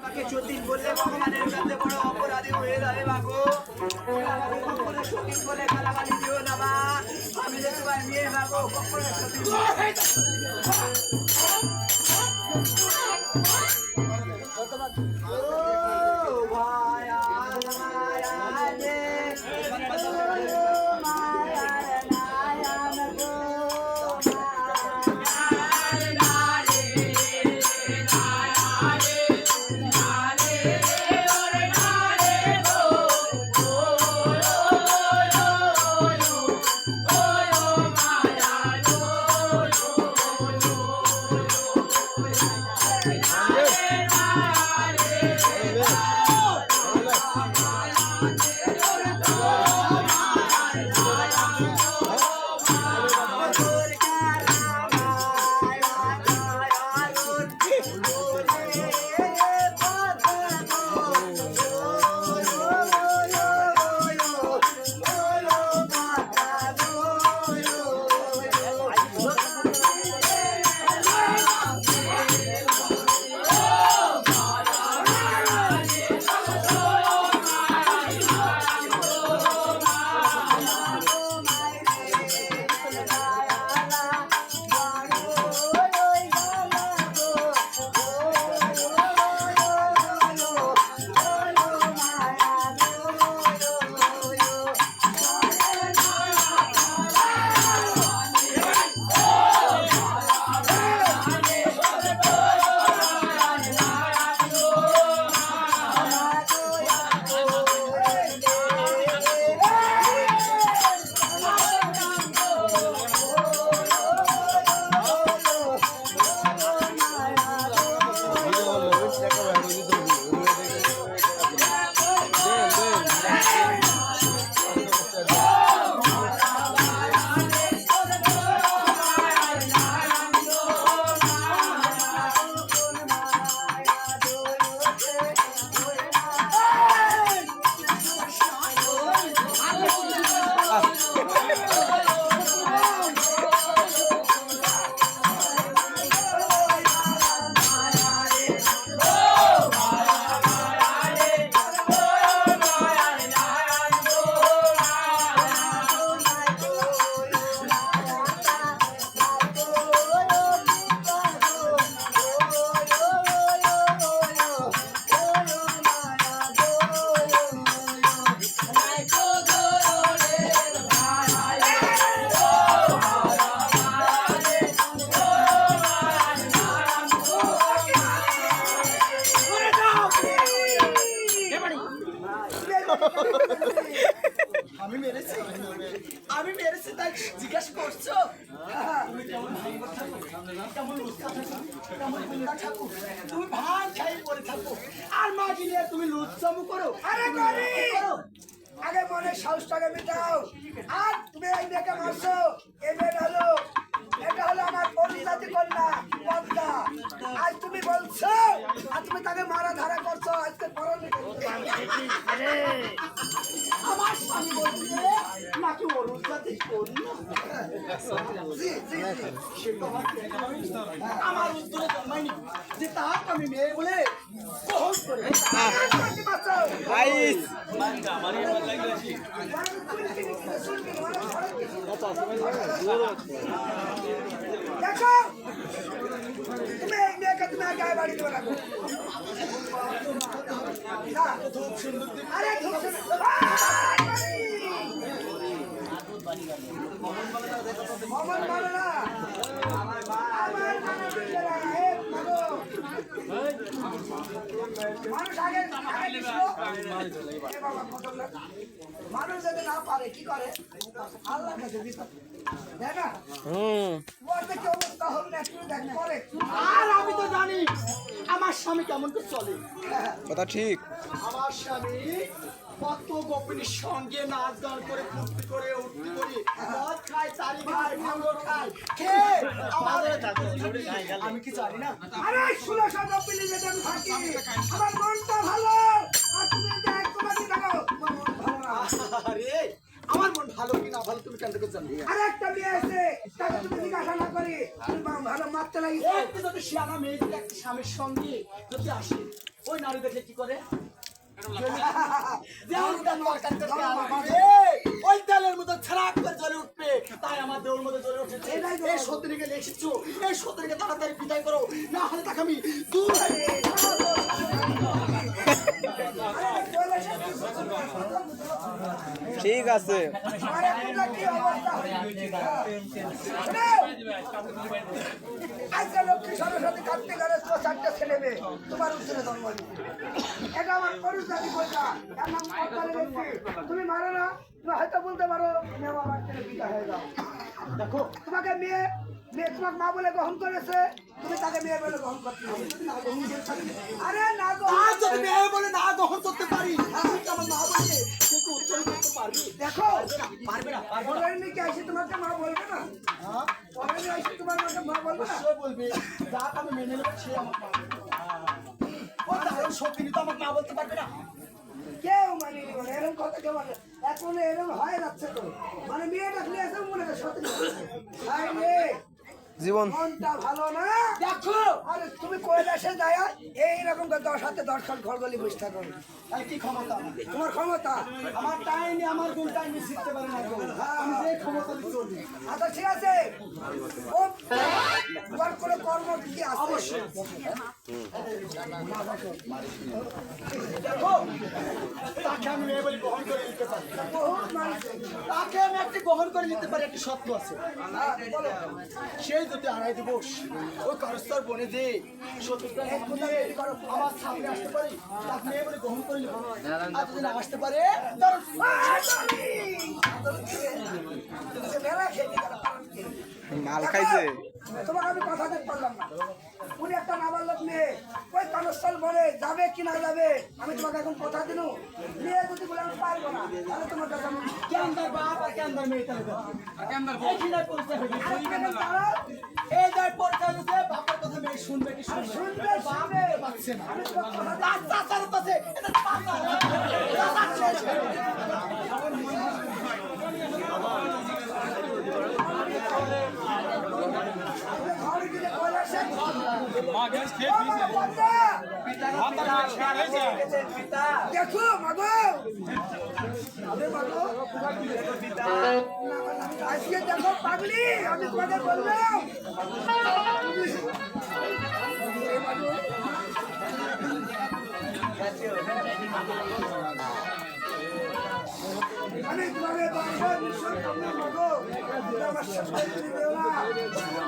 আমাকে সতীন বললে ভগবানের কাছে বড় অপরাধী হয়ে যাবে মাগো। আমাকে কখনো সতীন বলে গালাগালি দিও না মা। আমি যে তোমার মেয়ে মাগো, কখনো সতীন আমি মেরেছি তাই জিজ্ঞাসা করছো? তুমি ভান খাই পড়ে থাকো আর মা গিয়ে তুমি লুচ্ছামু করো। আরে আগে মনে সাহসটাকে মেটাও। আর তুমি এই মেয়েকে মারছো, এই মেয়েটা হলো এটা হলো আমার পরিজাতি কন্যা পদ্মা। আজ তুমি বলছো আর তুমি তাকে মারা ধারা করছো। আজকে আমার স্বামী বলছে নাকি অনুজাতি কন্যা। আমার উত্তরে জন্মায়নি যে তাহাকে আমি মেয়ে বলে গ্রহণ করে। দেখো তুমি এই মেয়েকে তুমি গায়ে বাড়ি দেবে না। আরে মমন বলো না, মানুষ যদি না পারে কি করে আল্লাহ কাছে দিতে দেখ না। কি অবস্থা হল না একটু দেখ পরে। আর আমি তো জানি আমার স্বামী কেমন করে চলে। কথা ঠিক। আমার স্বামী কত গোপিনীর সঙ্গে নাচ গান করে ফুর্তি করে উঠতি করে মদ খায়, চারি ভাই ভাঙ্গ খায়, খেয়ে আমি কি জানি না। আরে 1600 গোপিনী যেটা আমি থাকি আমার মনটা ভালো। আর তুমি দেখ তোমার কি দেখো তোমার মন ভালো না। আরে আমার মন ভালো কি না ভালো তুমি কেন করে জানবে? আরে একটা মেয়ে আছে তাকে তুমি জিজ্ঞাসা না করে তুমি ভালো মারতে লাগিস। একটু যদি শিয়ানা মেয়ে যদি একটা স্বামীর সঙ্গে যদি আসে ওই নারী দেখলে কি করে? ওই তেলের মতো ছাড়াক করে জ্বলে উঠবে, তাই আমার দেওয়ার মধ্যে জ্বলে উঠেছে। এই সতীকে এসেছো, এই সতীকে তাড়াতাড়ি বিদায় করো, না হলে তাকে আমি দূর ঠিক আছে। আজকে লক্ষ্মী সরস্বতী কার্তিক গণেশ 4টা ছেলে মেয়ে তোমার উত্তরে জন্ম নিবে। এটা আমার পরিচয় কথা। এর নাম কর্তালি ব্যক্তি। তুমি মারো না, তুমি হয়তো বলতে পারো মেয়ে আমার থেকে বিদায় হয়ে যাও। দেখো তোমাকে মেয়ে তোমাকে মা বলে গ্রহণ করেছে, তুমি তাকে মেয়ে বলে গ্রহণ করতে হবে। আরে না গো, আজ যদি মেয়ে বলে না গ্রহণ করতে পারি, আমি কি আমার মা বলে সেকে উচ্চারণ করতে পারবি? দেখো পারবে না। পরের মেয়েকে এসে তোমাকে মা বলবে না, পরের মেয়ে এসে তোমার মাকে মা বলবে না। সে বলবে যা আমি মেনে নেব, সে আমার মা বলবে। ও তাহলে সত্যি তো আমাকে মা বলতে পারবে না। কেউ মানিয়ে নিবে না, এরকম কথা কেউ মানে এখন এরকম হয়ে যাচ্ছে তো, মানে মেয়ে ডাকলে এসে মনে হয় সত্যি জীবন মনটা ভালো না। দেখো আরে তুমি কৈলাসে যায় এইরকম করে 10 হাতে 10 খান ঘরগলি বসে থাকো, তাই কি ক্ষমতা আমার? তোমার ক্ষমতা। আমার টাইমে আমার গুণ টাইমে শিখতে পারে না কেউ। আমি যে ক্ষমতা চলি। আচ্ছা ঠিক আছে, ও তোমার কোনো কর্ম কি আছে? অবশ্যই। দেখো তাকে আমি মেয়ে বলে গ্রহণ করে নিতে পারি। বহুত মানুষ তাকে আমি একটি গ্রহণ করে নিতে পারি, একটি সত্য আছে। বলো সেই যদি আড়াই দিবস ওই করস্তর বনে যে সত্যটা আমার সামনে আসতে পারি, তাকে মেয়ে বলে গ্রহণ করে নিব। আর যদি না আসতে পারে তার মেলা খেতে গেল। মাল খাইছে। তোমাকে আমি কথা দেখতে পারলাম না, উনি একটা নাবালক মেয়ে ওই কনস্থল বলে যাবে কি না যাবে, আমি তোমাকে এখন কথা দিল মেয়ে যদি বলে আমি পারবো না, তাহলে তোমার কাছে আমি কেন্দার বাপ আর কেন্দার মেয়ে তাহলে এইখানে পরিচয় হয়ে গেছে। দাঁড়াও। এই যার পরিচয় হয়েছে, বাপের কথা মেয়ে শুনবে কি শুনবে? শুনবে, বাপ শুনবে। পাচ্ছে না। আমি তোমার কথা তার চাচার কাছে, এটা চাচা। ঘরে গেলে কৈলাসে দেখো মাগো, আজকে দেখো পাগলি, আমি তোমাকে বললাম আমি তোমাকে বারবার নিশ্চয় করলাম মাগো, আমার সাথে দিও না,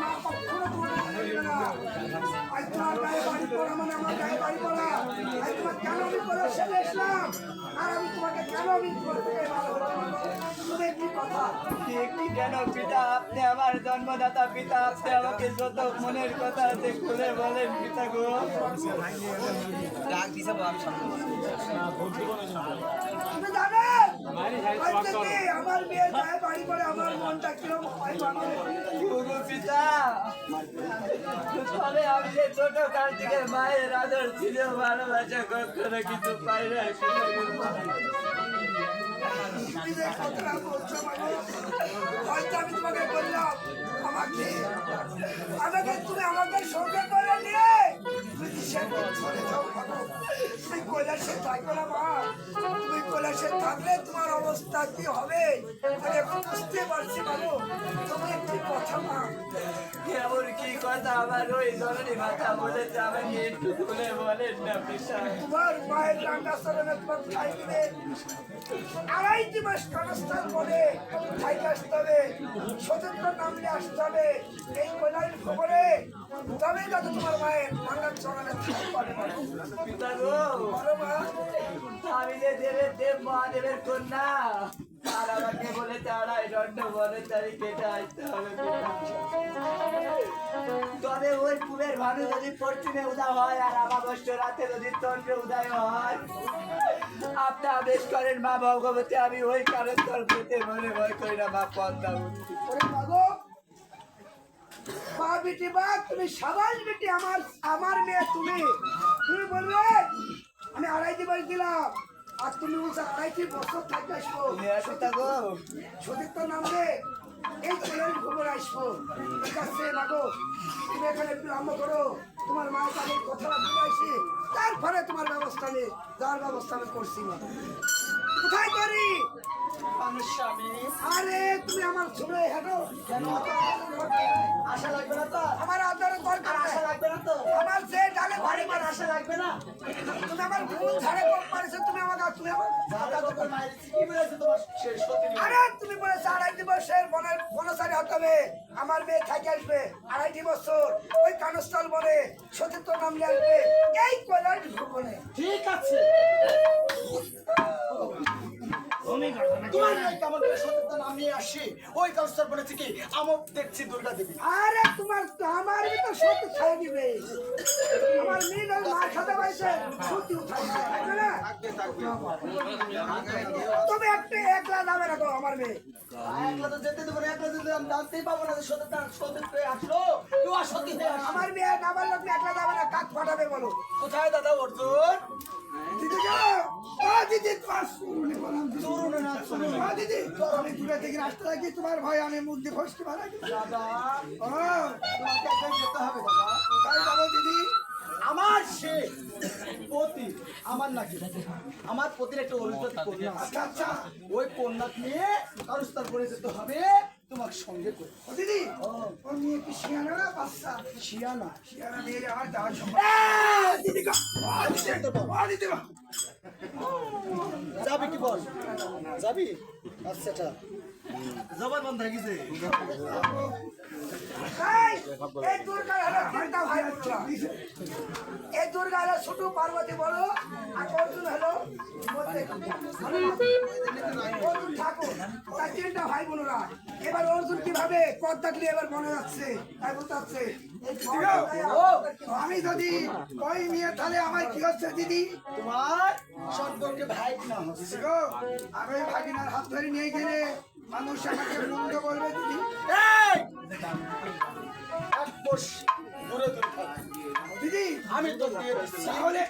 মা কখনো তোমাকে দিবে না। আজ তোমার গায়ে বাড়ি পড়া মানে আমার গায়ে বাড়ি পড়া। আজ তোমার কেন আমি করে সেরে এসলাম, আর আমি তোমাকে কেন আমি তোমার থেকে ভালো হতে পারবো? তুমি কি কথা একটি কেন পিতা, আপনি আমার জন্মদাতা পিতা, আপনি আমাকে যত মনের কথা আছে খুলে বলেন পিতা গো। তুমি জানেন আজকে কি আমার মেয়ের গায়ে বাড়ি পড়ে আমার মনটা কিরকম হয় মাগো? গুরু পিতা, তবে আমি যে ছোট কাল থেকে মায়ের আদর ছিল, ভালোবাসা কখনো কিছু পাই না। তুমি যে কথাটা বলছো মাগো, হয়তো আমি তোমাকে বললাম আমাকে তুমি আমাকে সঙ্গে করে নিয়ে চলে যাও মাগো। তুমি কৈলাসে থাকবে না মা, তুমি কৈলাসে থাকলে তোমার অবস্থা কি হবে আমি এখন বুঝতে পারছি মাগো। তুমি একটি কথা মা, এমন কি কথা আমার ওই জননী মাতা বলেছে, আমাকে একটু খুলে বলেন না পিতা। তোমার মায়ের রান্না চরণে তোমার খাই দিবে, 2.5 মাস কনস্থান বলে খাইতে আসতে হবে, স্বতন্ত্র নামলে আসতে হবে এই কৈলাসের খবরে, তবেই যাতে তোমার মায়ের রান্নার চরণে খাই পাবে। পিতা গো, বলো মা, আমি যে দেবের দেব মহাদেবের কন্যা, আর আমাকে বলে তারাই দণ্ড বলে তারি কেটে আসতে হবে পিতা। তবে ওই পুবের ভানু যদি পশ্চিমে উদয় হয় আর আমাবস্য রাতে যদি চন্দ্র উদয় হয়, আপনি আদেশ করেন মা ভগবতী, আমি ওই কারণ তোর পেতে মনে ভয় করি না মা পদ্মা উঠি। ওরে মাগো, মা বেটি বা তুমি সাবাস বেটি, আমার মেয়ে তুমি বলবে আমি 2.5 মাস দিলাম, আর তুমি বলছো 2.5 বছর থাকতে আসবো। পিতা গো, সতীর্থ নামলে এই ছেলের খবর আসবো। ঠিক আছে মাগো, তুমি এখানে বিলম্ব করো, তোমার মা তাদের কথা বলে আসি, তারপরে তোমার ব্যবস্থা নেই, যার ব্যবস্থা আমি করছি না। কোথায় করি? মানুষ স্বামী আরে তুমি আমার ছুড়ে হেঁটো কেন আশা লাগবে না তো? আমার আদরের দরকার আশা নাই। লাগবে না তো? আমার যে ডালে বাড়ি বাড়িবার আশা লাগবে না? তুমি আমার ভুল ধারে কম পারিছো, তুমি আমাকে তুমি আমার দাদা তোর মায়ের কি বলেছে তোমার শেষ সত্যি নেই। আরে তুমি বলে 2.5 বছর বনসারি হতে হবে, আমার মেয়ে থাকে আসবে 2.5 বছর, ওই কানস্থল বলে সতীর্থ নাম নিয়ে আসবে, এই কয়লার ভুবনে। ঠিক আছে তোমার মেয়ে কেমন করে সত্যতা নাম নিয়ে আসি, ওই কাউসার বলেছে কি আমক দেখছি দুর্গা দেবী। আরে তোমার তো আমার ভিতর সত্য ছাই দিবে, আমার মেয়ে না মার খাতে পাইছে সত্যি উঠাইছে, তাই না? তুমি একলা যাবে না গো আমার মেয়ে। একলা তো যেতে দেবো না, একলা যেতে আমি জানতেই পাবো না যে সত্যতা সত্যি আসলো কেউ সত্যি হয়ে আসলো। আমার মেয়ে নামার লোক একলা যাবে না, কাক ফাটাবে বলো। কোথায় দাদা অর্জুন? দিদি গো, ও দিদি তোমার শুনে বললাম চুরুনে না চুরুনে। ও দিদি আমি দূরে থেকে রাস্তা লাগি তোমার ভয় আমি মুখ দিয়ে ফসকে মারা দাদা ও তোমাকে একবার যেতে হবে দাদা। কোথায় যাবো দিদি? আমার সে পতি আমার নাকি আমার পতির একটা অরুন্ধতী কন্যা আছে। আচ্ছা আচ্ছা ওই কন্যা নিয়ে কারুস্তার করে যেতে হবে তোমার সঙ্গে করে। ও দিদি ওর মেয়ে কি শিয়ানা না বাচ্চা? শিয়ানা শিয়ানা মেয়ে আমার যাওয়ার সময় দিদি গো, ও দিদি গো। যাবি কি বল যাবি? আচ্ছা আচ্ছা জবান বন্ধ হয়ে গেছে। এই দুর্গা হলো তিনটা ভাই বোনেরা। এই দুর্গা হলো ছোট পার্বতী বলো, আর অর্জুন হলো অর্জুন ঠাকুর, তার তিনটা ভাই বোনেরা। এবার অর্জুন কিভাবে পথ থাকলে এবার মনে যাচ্ছে, তাই বলতে যাচ্ছে আমি যদি ওই মেয়ে তাহলে আমার কি হচ্ছে দিদি? তোমার সম্পর্কে ভাই না হচ্ছে গো, আমি ওই ভাগিনার হাত ধরে নিয়ে গেলে মানুষ আমাকে মন্দ বলবে দিদি। এই! এক কোষ দূরে দূরে থাক। দিদি আমি তো দিয়ে দিচ্ছি তাহলে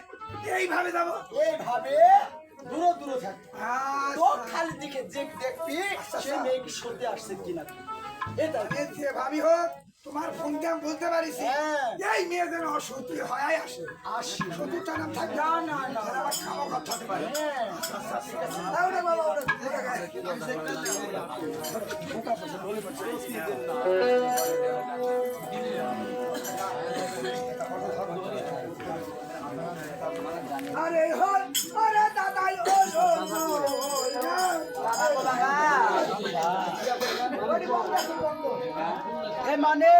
এইভাবে যাবো। এইভাবে দূরে দূরে থাক। তো খালি দিকে যে দেখবি সে মেয়ে কি সত্যি আসছে কিনা এটা যে ভাবি হোক তোমার ফোনকে আমি বলতে পারিস হ্যাঁ। এই মেয়ে যেন অসত্যি হয় আসে, আসি সত্যিটা নাম থাকে না না না তাহলে আমার খামো কথা হতে পারে। হ্যাঁ দাও রে বাবা, ওরে দেখে গায়ে। আরে হল আরে দাদাই হলো এ মানে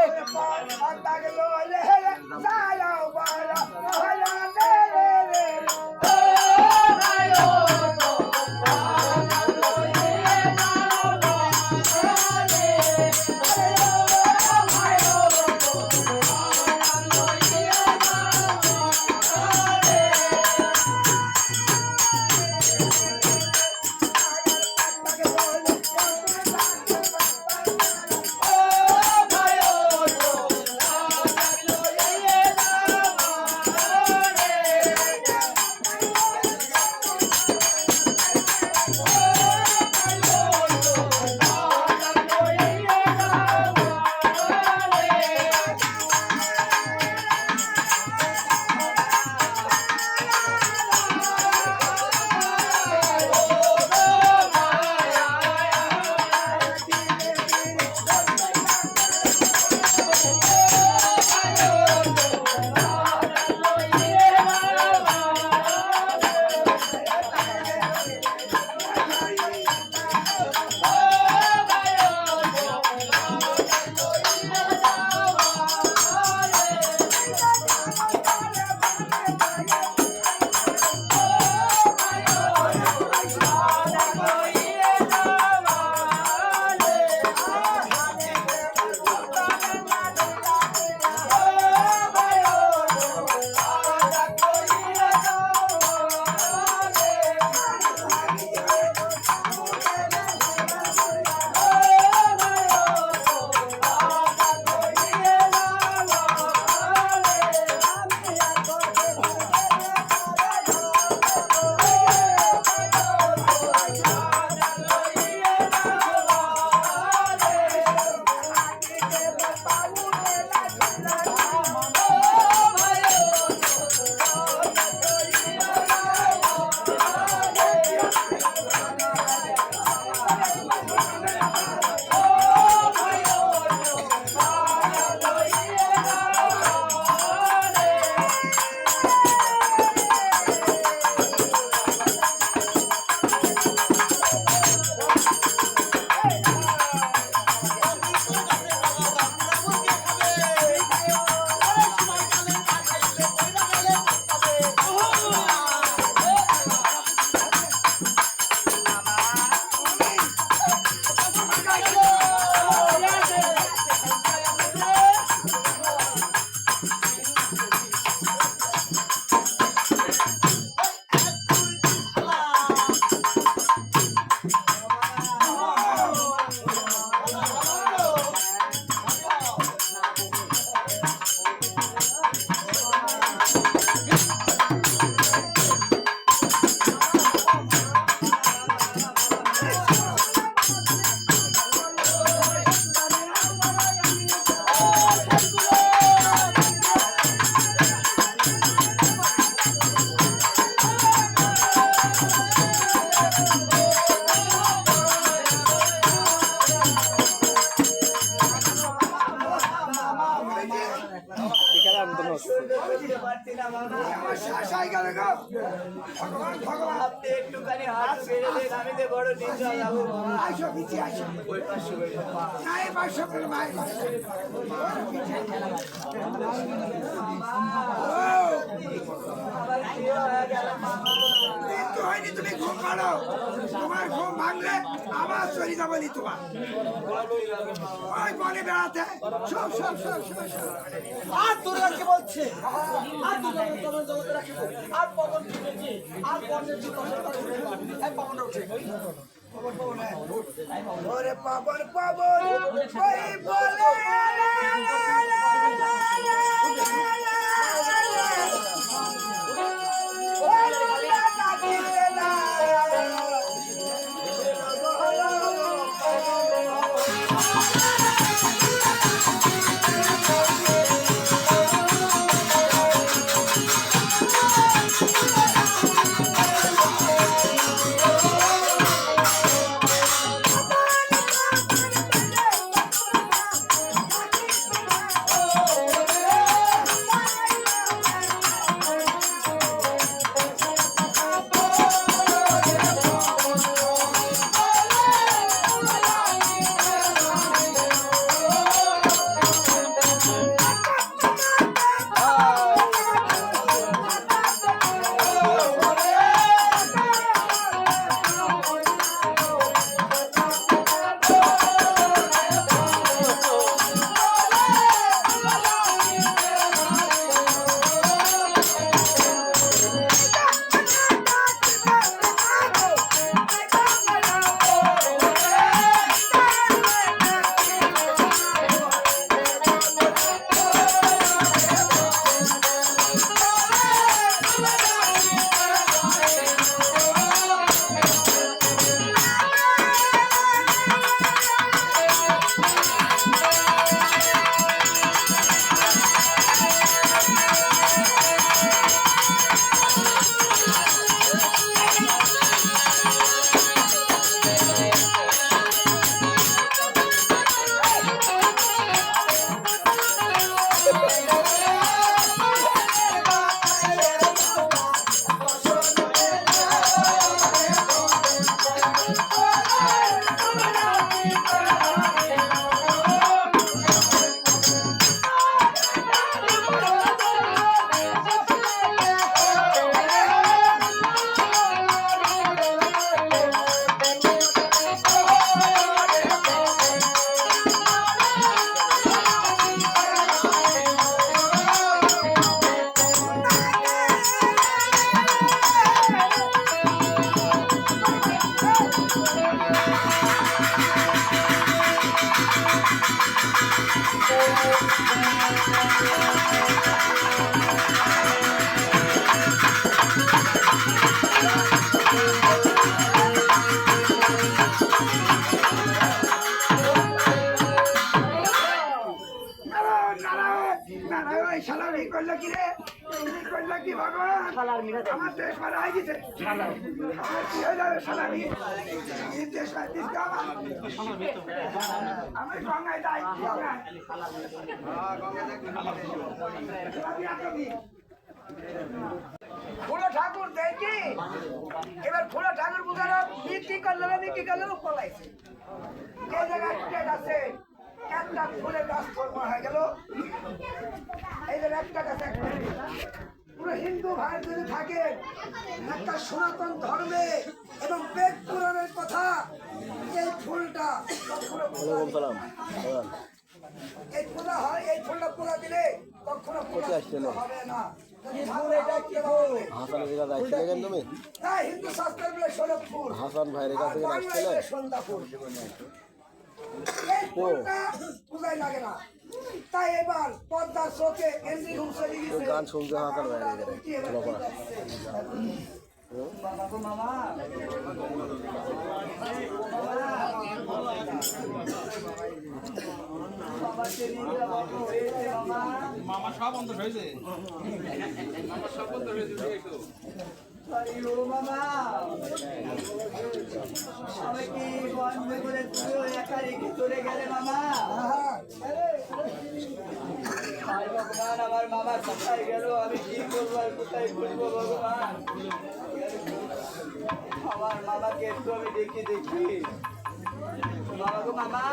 ভগবান ভগবান আপনি একটুখানি হাত বেড়ে দেন, আমি তো বড় নিচা যাবো বাবা। আইসো পিছিয়ে আইসো ওই পাশে ওই বাবা। না এই পাঁচশো করে মায়ের ঘরে আমার কি হয়ে গেল মামা? কিন্তু হয়নি তুমি ঘুম পাড়ো তোমার ঘুম ভাঙলে আবার চলে যাবো নি তোমার ওই বনে বেড়াতে সব সব সব সব সব আর তোর রাখে বলছে আর তোর তোমার জগতে রাখে আর পবন কি আর পবনের যে দশটা এই পবনটা উঠে ওরে পাবন পাবন ওই বলে করলো কি রে করলো কি ভগবান আমার দেশ মারা হয়ে গেছে আমার কি হয়ে যাবে সালামি দেশ মারিস আমি গঙ্গায় যাই ফুলো ঠাকুর দেখি এবার ফুলো ঠাকুর বুঝানো বিক্রি করলো পলাইছে যে জায়গায় ট্রেন আছে একটা ফুলের গাছ ফর্ম হয়ে গেল এই যে একটা গাছ পুরো হিন্দু ভাই যদি থাকে একটা সনাতন ধর্মে এবং বেদ পুরাণের কথা এই ফুলটা এই পূজা হয় এই ফুলটা পূজা দিলে কখনো হবে না হিন্দু শাস্ত্রের বলে সোলভ ফুল হাসান ভাইয়ের কাছে সন্ধ্যা ফুল এই ফুলটা পূজায় লাগে না তাই এবার পদ্মার চোখে এন্ডি ঘুম চলে গেছে গান শুনতে হাসান মামা সব অন্তর হয়েছে মামা সব অন্তর হয়েছে চলে গেলে মামা আর ভগবান আমার মামা কোথায় গেল, আমি কি করবো আর কোথায় ঘুরবো ভগবান। আমার মামাকে একটু আমি দেখি মামা গো মামা,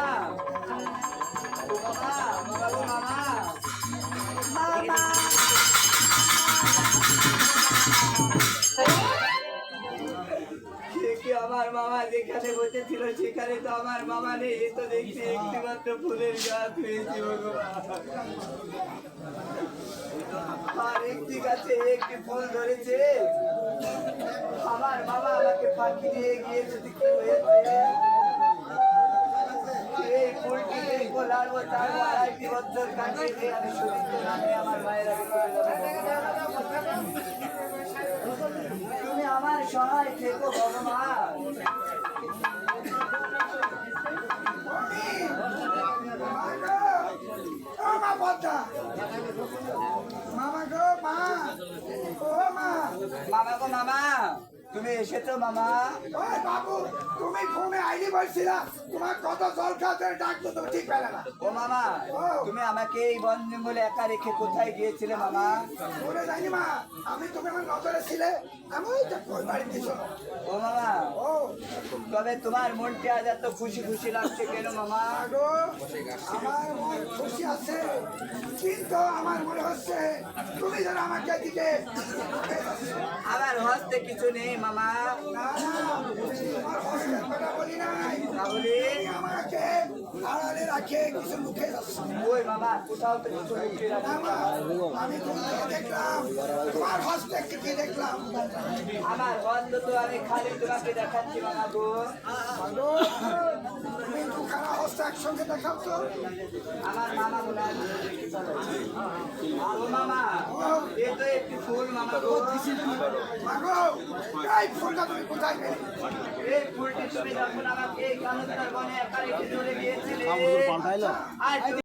ও মামা, মামা গো মামা, মামা। আমার মামা যেখানে বসেছিল সেখানে তো আমার মামা নেই, এ তো দেখছি একটি মাত্র ফুলের গাছ হয়েছে ভগবান। আর একটি গাছে একটি ফুল ধরেছে, আমার মামা আমাকে ফাঁকি দিয়ে গিয়েছে, কি হয়েছে এই ফুলটি দেখবো, লাড়বো, তারপর 2 বছর কাটিয়ে আমি সুস্থ নামে আমার মায়ের তুমি আমার সহায় থেকো ভগবান। মা পদ্মা, মামা গো মা, ও মা, মামা গো মামা, তুমি এসেছো মামা? ওই বাবু, তুমি ঘুমে আইনি বলছিলা, তোমার কত জল খাতে ডাকতো তুমি ঠিক পেলে না। ও মামা, তুমি আমাকে এই বন জঙ্গলে একা রেখে কোথায় গিয়েছিলে মামা? বলে যাইনি মা, আমি তুমি আমার নজরে ছিলে, আমি ওই যে ওই বাড়িতে ছিল। ও মামা, ও তবে তোমার মনটা আজ এত খুশি খুশি লাগছে কেন মামা? গো, আমার মন খুশি আছে, কিন্তু আমার মনে হচ্ছে তুমি যেন আমাকে দিকে আমার হস্তে কিছু নেই মামা। না না, তোমার হস্তের কথা বলি নাই, তাহলে তুমি আমাকে আড়ালে রাখে কিছু মুখে যাচ্ছে। ওই মামা, কোথাও তো কিছু লুকিয়ে রাখো। আমি দূর থেকে দেখলাম তোমার হস্তে কি দেখলাম। আমার হস্ত তো আমি খালি তোমাকে দেখাচ্ছি মামা গো। গো, তুমি দুখানা হস্তে একসঙ্গে দেখাও তো। আমার মামা বলে ও মামা, এ তো একটি ফুল মামা গো। মাগো, এই ফুলটা তুমি কোথায় পেলে? এই ফুলটি তুমি যখন আমাকে এই কানস্তার বনে একা রেখে চলে গিয়েছিলে, আর তুমি